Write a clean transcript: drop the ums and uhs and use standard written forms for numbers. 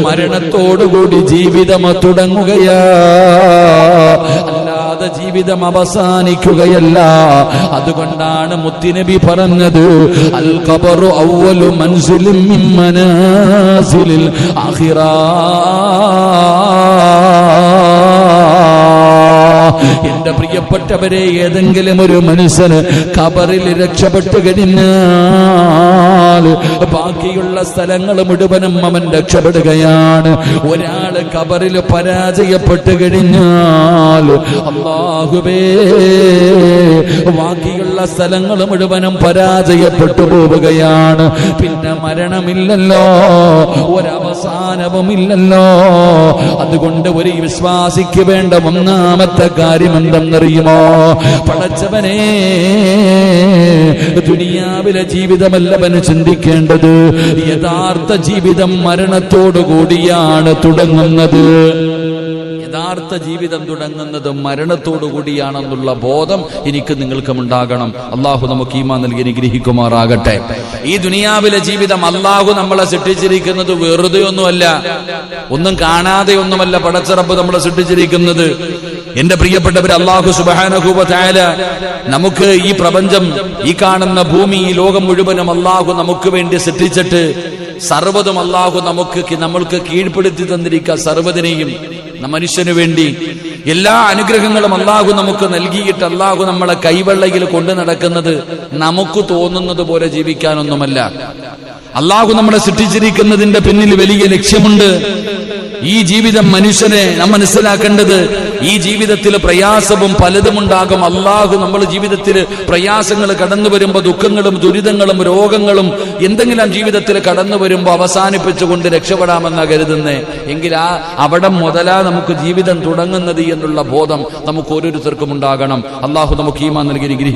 മരണത്തോടുകൂടി ജീവിതം തുടങ്ങുകയാ, അല്ലാതെ ജീവിതം അവസാനിക്കുകയല്ല. അതുകൊണ്ടാണ് മുത്തുനബി പറഞ്ഞത്, അൽ ഖബറു അവ്വലു മൻസിലിൻ മിൻ മനാസിലിൽ ആഖിറ. എന്റെ പ്രിയപ്പെട്ടവരെ, ഏതെങ്കിലും ഒരു മനുഷ്യന് ഖബറിൽ രക്ഷപ്പെട്ടു കഴിഞ്ഞാൽ ബാക്കിയുള്ള സ്ഥലങ്ങൾ മുഴുവനും അവൻ രക്ഷപ്പെടുകയാണ്. ഒരാള് ഖബറിൽ പരാജയപ്പെട്ടു കഴിഞ്ഞാൽ അല്ലാഹുവേ, ബാക്കിയുള്ള സ്ഥലങ്ങൾ മുഴുവനും പരാജയപ്പെട്ടു പോവുകയാണ്. പിന്നെ മരണമില്ലല്ലോ, ഒരവസാനവുമില്ലല്ലോ. അതുകൊണ്ട് ഒരു വിശ്വാസിക്ക് വേണ്ട ഒന്നാമത്തെ കാര്യം എന്തെന്നറിയുമോ? പടച്ചവനെ, ദുനിയാവിലെ ജീവിതമല്ലവന് ചിന്തിക്കേണ്ടത്, യഥാർത്ഥ ജീവിതം മരണത്തോടുകൂടിയാണ് തുടങ്ങുന്നത്. യഥാർത്ഥ ജീവിതം തുടങ്ങുന്നത് മരണത്തോടുകൂടിയാണെന്നുള്ള ബോധം എനിക്ക് നിങ്ങൾക്കും ഉണ്ടാകണം. അള്ളാഹു നമുക്ക് ഈമാൻ നൽകി അനുഗ്രഹിക്കുമാറാകട്ടെ. ഈ ദുനിയാവിലെ ജീവിതം അള്ളാഹു നമ്മളെ സൃഷ്ടിച്ചിരിക്കുന്നത് വെറുതെ ഒന്നുമല്ല, ഒന്നും കാണാതെ ഒന്നുമല്ല പടച്ചറപ്പ് നമ്മളെ സൃഷ്ടിച്ചിരിക്കുന്നത്. എന്റെ പ്രിയപ്പെട്ടവർ, അല്ലാഹു സുബ്ഹാനഹു വ തആല നമുക്ക് ഈ പ്രപഞ്ചം, ഈ കാണുന്ന ഭൂമി, ഈ ലോകം മുഴുവനും അല്ലാഹു നമുക്ക് വേണ്ടി സൃഷ്ടിച്ചിട്ട് സർവ്വതും അല്ലാഹു നമ്മൾക്ക് കീഴ്പ്പെടുത്തി തന്നിരിക്കുക. സർവ്വതിനെയും മനുഷ്യന് വേണ്ടി എല്ലാ അനുഗ്രഹങ്ങളും അല്ലാഹു നമുക്ക് നൽകിയിട്ട് അല്ലാഹു നമ്മളെ കൈവെള്ളയിൽ കൊണ്ടു നടക്കുന്നത് നമുക്ക് തോന്നുന്നത് പോലെ ജീവിക്കാനൊന്നുമല്ല. അല്ലാഹു നമ്മളെ സൃഷ്ടിച്ചിരിക്കുന്നതിന്റെ പിന്നിൽ വലിയ ലക്ഷ്യമുണ്ട്. ഈ ജീവിതം മനുഷ്യനെ നാം മനസ്സിലാക്കേണ്ടത്, ഈ ജീവിതത്തിൽ പ്രയാസവും പലതും ഉണ്ടാകും. അല്ലാഹു നമ്മൾ ജീവിതത്തിൽ പ്രയാസങ്ങൾ കടന്നു വരുമ്പോൾ, ദുഃഖങ്ങളും ദുരിതങ്ങളും രോഗങ്ങളും എന്തെങ്കിലും ജീവിതത്തിൽ കടന്നു വരുമ്പോൾ അവസാനിപ്പിച്ചുകൊണ്ട് രക്ഷപ്പെടാമെന്നാ കരുതുന്നേ. എങ്കിൽ അവിടെ മുതലാ നമുക്ക് ജീവിതം തുടങ്ങുന്നത് എന്നുള്ള ബോധം നമുക്ക് ഓരോരുത്തർക്കും ഉണ്ടാകണം. അല്ലാഹു നമുക്ക് ഈമാൻ നൽകി അനുഗ്രഹിക്കും.